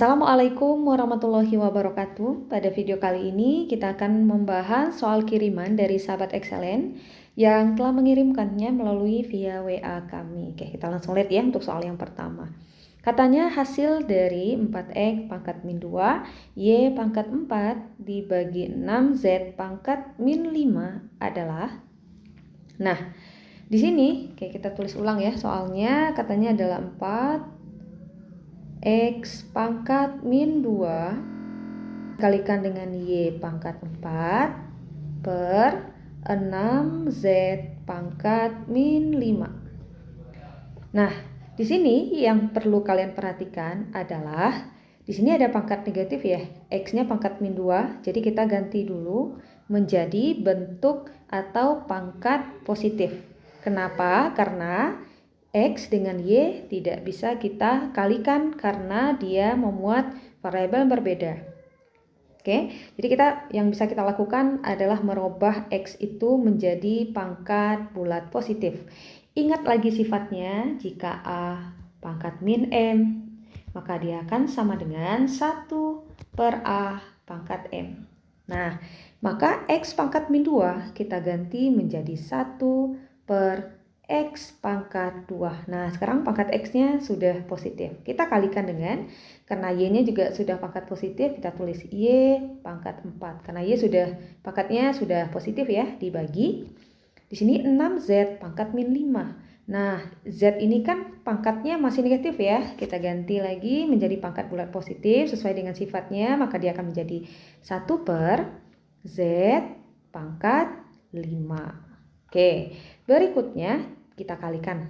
Assalamualaikum warahmatullahi wabarakatuh. Pada video kali ini kita akan membahas soal kiriman dari sahabat Excellent yang telah mengirimkannya melalui via WA kami. Oke, kita langsung lihat ya untuk soal yang pertama. Katanya hasil dari 4X pangkat min 2 Y pangkat 4 dibagi 6Z pangkat min 5 adalah. Nah, di sini kita tulis ulang ya soalnya. Katanya adalah 4X pangkat min 2 kalikan dengan Y pangkat 4 per 6Z pangkat min 5. Nah, di sini yang perlu kalian perhatikan adalah di sini ada pangkat negatif ya, X-nya pangkat min 2, jadi kita ganti dulu menjadi bentuk atau pangkat positif. Kenapa? Karena X dengan Y tidak bisa kita kalikan karena dia memuat variabel yang berbeda. Oke, jadi yang bisa kita lakukan adalah merubah X itu menjadi pangkat bulat positif. Ingat lagi sifatnya, jika A pangkat min M, maka dia akan sama dengan 1 per A pangkat M. Nah, maka X pangkat min 2 kita ganti menjadi 1 per X pangkat 2. Nah, sekarang pangkat X-nya sudah positif. Kita kalikan dengan, karena Y-nya juga sudah pangkat positif, kita tulis Y pangkat 4. Karena Y pangkatnya sudah positif ya, dibagi. Di sini 6Z pangkat min 5. Nah, Z ini kan pangkatnya masih negatif ya. Kita ganti lagi menjadi pangkat bulat positif sesuai dengan sifatnya, maka dia akan menjadi 1 per Z pangkat 5. Oke, berikutnya kita kalikan.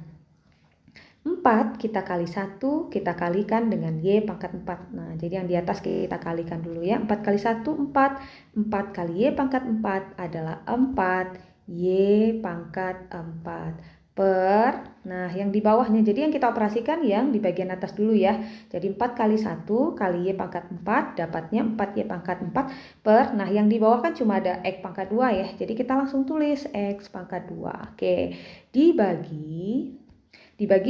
4 kita kali 1 kita kalikan dengan Y pangkat 4. Nah, jadi yang di atas kita kalikan dulu ya. 4 kali 1 4. 4 kali Y pangkat 4 adalah 4 Y pangkat 4 per, nah yang di bawahnya, jadi yang kita operasikan yang di bagian atas dulu ya. Jadi 4 kali 1 kali Y pangkat 4 dapatnya 4Y pangkat 4 per, nah yang di bawah kan cuma ada X pangkat 2 ya. Jadi kita langsung tulis X pangkat 2. Oke, dibagi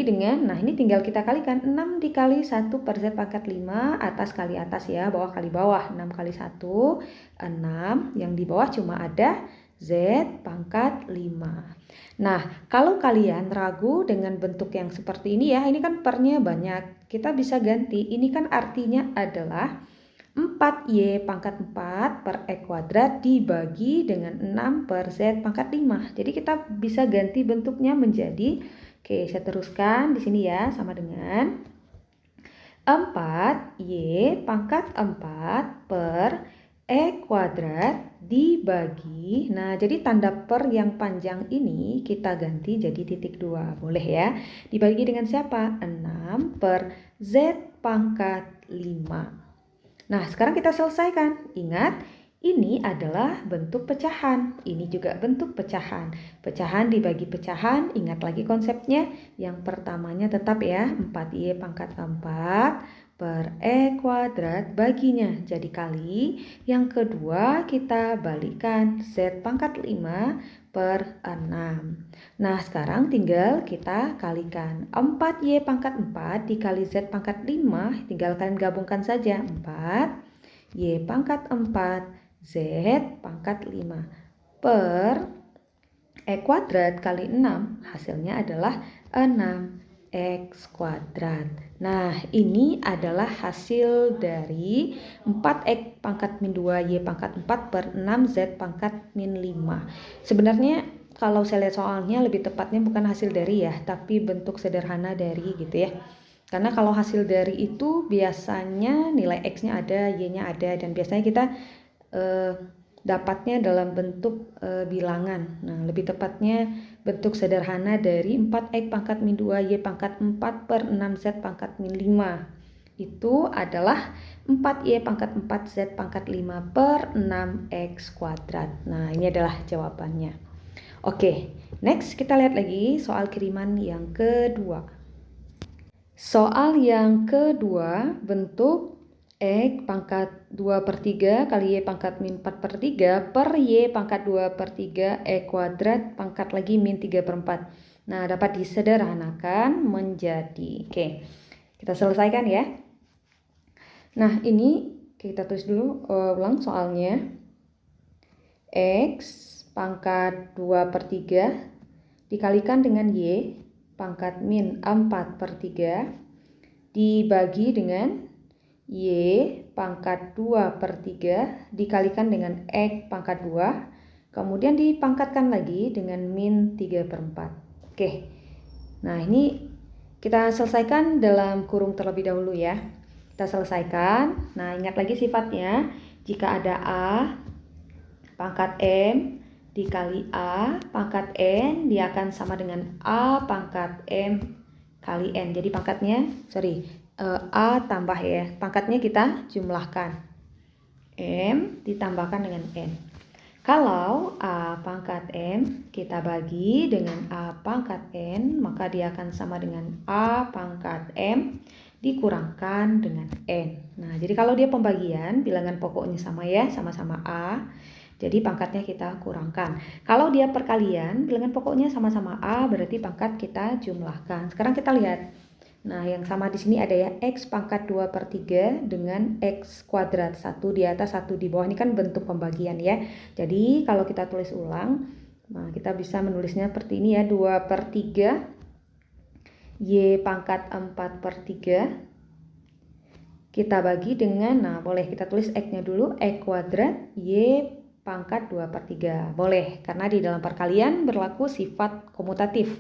dengan, nah ini tinggal kita kalikan 6 dikali 1 per Z pangkat 5, atas kali atas ya, bawah kali bawah. 6 kali 1 6, yang di bawah cuma ada Z pangkat 5. Nah, kalau kalian ragu dengan bentuk yang seperti ini ya, ini kan pernya banyak, kita bisa ganti. Ini kan artinya adalah 4Y pangkat 4 per X kuadrat dibagi dengan 6 per Z pangkat 5. Jadi kita bisa ganti bentuknya menjadi, oke saya teruskan di sini ya, sama dengan 4Y pangkat 4 per E kuadrat dibagi, nah jadi tanda per yang panjang ini kita ganti jadi titik 2, boleh ya, dibagi dengan siapa? 6 per Z pangkat 5. Nah sekarang kita selesaikan. Ingat, ini adalah bentuk pecahan, ini juga bentuk pecahan. Pecahan dibagi pecahan, ingat lagi konsepnya. Yang pertamanya tetap ya, 4Y pangkat 4 per E kuadrat baginya jadi kali. Yang kedua kita balikan Z pangkat 5 per 6. Nah sekarang tinggal kita kalikan 4Y pangkat 4 dikali Z pangkat 5, tinggal kalian gabungkan saja, 4Y pangkat 4 Z pangkat 5 per E kuadrat kali 6, hasilnya adalah 6X kuadrat. Nah, ini adalah hasil dari 4X pangkat min 2 Y pangkat 4 per 6Z pangkat min 5. Sebenarnya kalau saya lihat soalnya lebih tepatnya bukan hasil dari ya, tapi bentuk sederhana dari gitu ya. Karena kalau hasil dari itu biasanya nilai X-nya ada, Y-nya ada, dan biasanya kita dapatnya dalam bentuk bilangan. Nah, lebih tepatnya bentuk sederhana dari 4X pangkat min 2 Y pangkat 4 per 6Z pangkat min 5 itu adalah 4Y pangkat 4Z pangkat 5 per 6X kuadrat. Nah, ini adalah jawabannya. Oke, next kita lihat lagi soal kiriman yang kedua. Soal yang kedua, bentuk X pangkat 2 per 3 kali Y pangkat min 4 per 3 per Y pangkat 2 per 3 E kuadrat pangkat lagi min 3 per 4. Nah, dapat disederhanakan menjadi, oke, kita selesaikan ya. Nah, ini kita tulis dulu ulang soalnya. X pangkat 2/3 dikalikan dengan Y pangkat min 4/3 dibagi dengan Y pangkat 2/3 dikalikan dengan X pangkat 2, kemudian dipangkatkan lagi dengan min 3/4. Oke, nah ini kita selesaikan dalam kurung terlebih dahulu ya. Kita selesaikan. Nah, ingat lagi sifatnya. Jika ada A pangkat M dikali A pangkat N, dia akan sama dengan A pangkat M kali N. Jadi pangkatnya, A tambah ya. Pangkatnya kita jumlahkan. M ditambahkan dengan N. Kalau A pangkat M kita bagi dengan A pangkat N, maka dia akan sama dengan A pangkat M dikurangkan dengan N. Nah, jadi kalau dia pembagian, bilangan pokoknya sama ya, sama-sama A. Jadi pangkatnya kita kurangkan. Kalau dia perkalian, bilangan pokoknya sama-sama A, berarti pangkat kita jumlahkan. Sekarang kita lihat. Nah, yang sama di sini ada ya, X pangkat 2/3 dengan X kuadrat. 1 di atas, 1 di bawah. Ini kan bentuk pembagian ya. Jadi kalau kita tulis ulang, nah kita bisa menulisnya seperti ini ya, 2/3 Y pangkat 4/3 kita bagi dengan, nah boleh kita tulis X-nya dulu, X kuadrat Y pangkat 2/3. Boleh, karena di dalam perkalian berlaku sifat komutatif.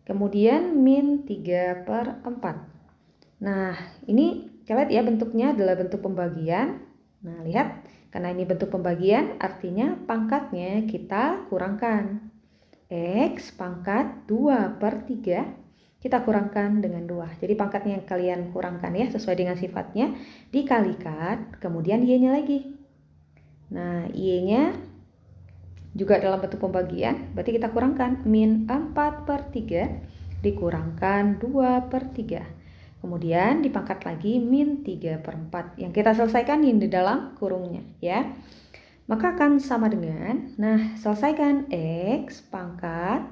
Kemudian min 3/4. Nah, ini kita lihat ya, bentuknya adalah bentuk pembagian. Nah, lihat, karena ini bentuk pembagian, artinya pangkatnya kita kurangkan. X pangkat 2/3 kita kurangkan dengan 2. Jadi pangkatnya yang kalian kurangkan ya, sesuai dengan sifatnya, dikalikan, kemudian Y-nya lagi. Nah, Y-nya juga dalam bentuk pembagian, berarti kita kurangkan min 4/3 dikurangkan 2/3. Kemudian dipangkat lagi min 3/4. Yang kita selesaikan ini di dalam kurungnya ya. Maka akan sama dengan, nah selesaikan X pangkat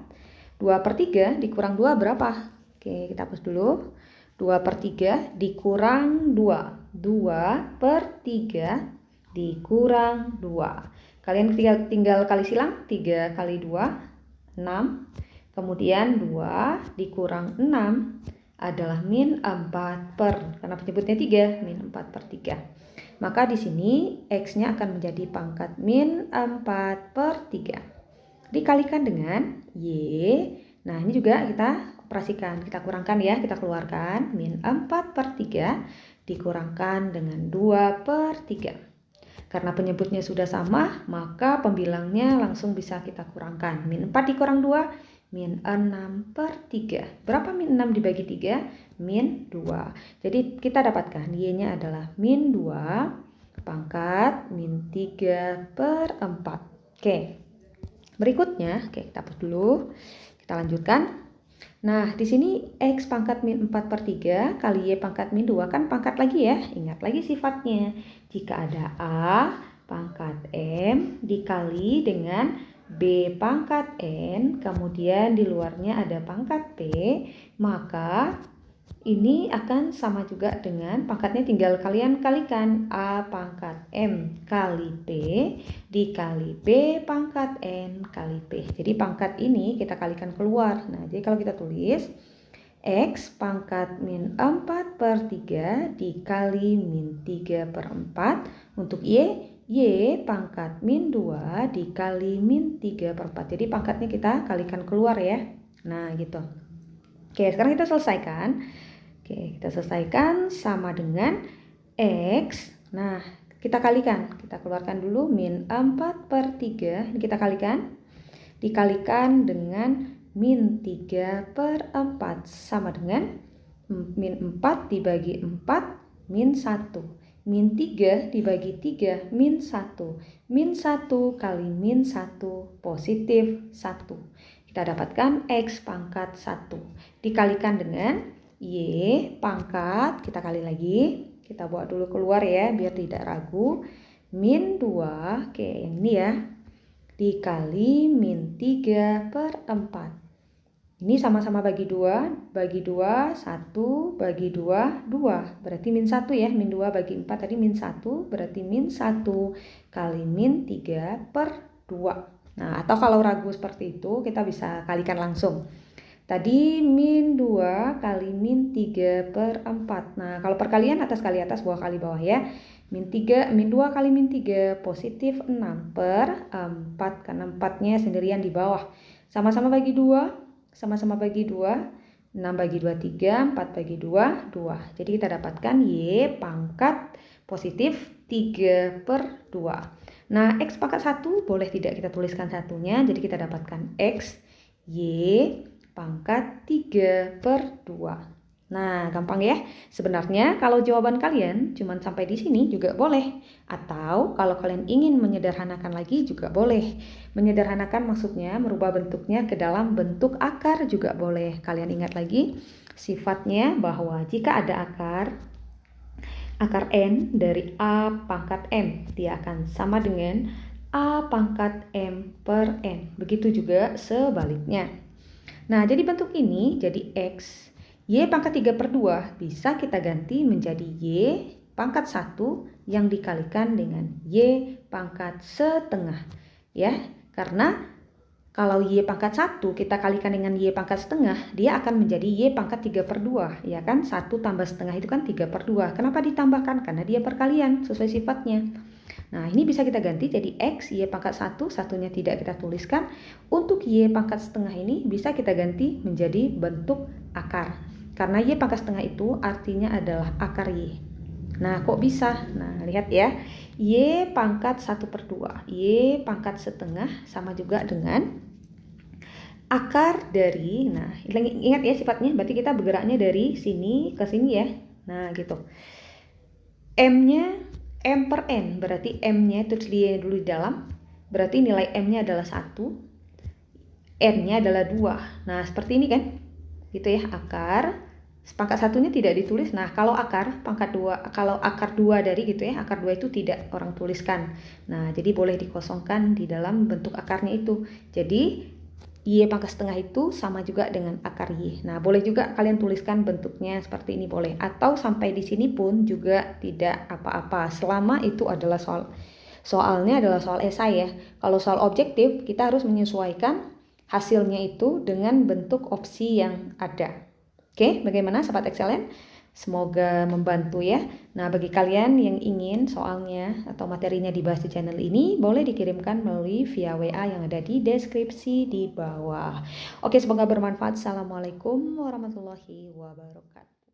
2/3 dikurang 2 berapa? Oke, kita hapus dulu. 2/3 dikurang 2. 2/3 dikurang 2. Kalian tinggal kali silang, 3 kali 2, 6. Kemudian 2 dikurang 6 adalah min 4 karena penyebutnya 3, min 4/3. Maka di sini X-nya akan menjadi pangkat min 4/3. Dikalikan dengan Y. Nah, ini juga kita operasikan, kita kurangkan ya, kita keluarkan min 4/3 dikurangkan dengan 2/3. Karena penyebutnya sudah sama, maka pembilangnya langsung bisa kita kurangkan. Min 4 dikurang 2, min 6/3. Berapa min 6 dibagi 3? Min 2. Jadi kita dapatkan Y-nya adalah min 2 pangkat min 3/4. Oke. Berikutnya, oke, kita hapus dulu. Kita lanjutkan. Nah, di sini X pangkat min 4/3 kali Y pangkat min 2 kan pangkat lagi ya. Ingat lagi sifatnya. Jika ada A pangkat M dikali dengan B pangkat N, kemudian di luarnya ada pangkat P, maka ini akan sama juga dengan pangkatnya tinggal kalian kalikan. A pangkat M kali P dikali B pangkat N kali P. Jadi pangkat ini kita kalikan keluar. Nah, jadi kalau kita tulis X pangkat min 4/3 dikali min 3/4. Untuk Y pangkat min 2 dikali min 3/4. Jadi pangkatnya kita kalikan keluar ya. Nah, gitu. Oke, sekarang kita selesaikan. Oke, kita selesaikan sama dengan X. Nah, kita kalikan. Kita keluarkan dulu min 4/3. Ini kita kalikan. Dikalikan dengan min 3/4. Sama dengan min 4 dibagi 4, min 1. Min 3 dibagi 3, min 1. Min 1 kali min 1, positif 1. Kita dapatkan X pangkat 1. Dikalikan dengan Y pangkat, kita kali lagi, kita buat dulu keluar ya biar tidak ragu, min 2, oke, yang ini ya, dikali min 3/4. Ini sama-sama bagi 2, 1, bagi 2, 2. Berarti min 1 ya, min 2 bagi 4 tadi min 1, berarti min 1 kali min 3 per 2. Nah, atau kalau ragu seperti itu, kita bisa kalikan langsung. Tadi min 2 kali min 3 per 4. Nah, kalau perkalian atas kali atas, bawah kali bawah ya. Min 2 kali min 3 positif 6 per 4. Karena 4-nya sendirian di bawah. Sama-sama bagi 2. Sama-sama bagi 2. 6 bagi 2, 3. 4 bagi 2, 2. Jadi kita dapatkan Y pangkat positif 3 per 2. Nah, X pangkat 1 boleh tidak kita tuliskan satunya. Jadi kita dapatkan X Y pangkat 3 per 2. Nah, gampang ya. Sebenarnya kalau jawaban kalian cuma sampai di sini juga boleh. Atau kalau kalian ingin menyederhanakan lagi juga boleh. Menyederhanakan maksudnya merubah bentuknya ke dalam bentuk akar juga boleh. Kalian ingat lagi sifatnya bahwa jika ada akar N dari A pangkat M, dia akan sama dengan A pangkat M per N. Begitu juga sebaliknya. Nah, jadi bentuk ini jadi X, Y pangkat 3 per 2 bisa kita ganti menjadi Y pangkat 1 yang dikalikan dengan Y pangkat setengah. Ya, karena kalau Y pangkat 1 kita kalikan dengan Y pangkat setengah, dia akan menjadi Y pangkat 3 per 2. Ya kan, 1 tambah setengah itu kan 3 per 2. Kenapa ditambahkan? Karena dia perkalian sesuai sifatnya. Nah, ini bisa kita ganti jadi X, Y pangkat 1, satunya tidak kita tuliskan. Untuk Y pangkat setengah ini bisa kita ganti menjadi bentuk akar. Karena Y pangkat setengah itu artinya adalah akar Y. Nah, kok bisa? Nah, lihat ya. Y pangkat 1 per 2. Y pangkat setengah sama juga dengan akar dari, nah ingat ya sifatnya, berarti kita bergeraknya dari sini ke sini ya. Nah, gitu. M-nya M per N, berarti M-nya itu dia dulu di dalam, berarti nilai M-nya adalah 1, N-nya adalah 2. Nah, seperti ini kan, gitu ya, akar, pangkat satunya tidak ditulis. Nah, kalau akar, pangkat 2, kalau akar 2 dari gitu ya, akar 2 itu tidak orang tuliskan. Nah, jadi boleh dikosongkan di dalam bentuk akarnya itu. Jadi, Y pangkat setengah itu sama juga dengan akar Y. Nah, boleh juga kalian tuliskan bentuknya seperti ini boleh. Atau sampai di sini pun juga tidak apa-apa. Selama itu adalah soalnya adalah soal esai ya. Kalau soal objektif, kita harus menyesuaikan hasilnya itu dengan bentuk opsi yang ada. Oke, bagaimana Sobat Excellent? Semoga membantu ya. Nah, bagi kalian yang ingin soalnya atau materinya dibahas di channel ini, boleh dikirimkan melalui via WA yang ada di deskripsi di bawah. Oke, semoga bermanfaat. Assalamualaikum warahmatullahi wabarakatuh.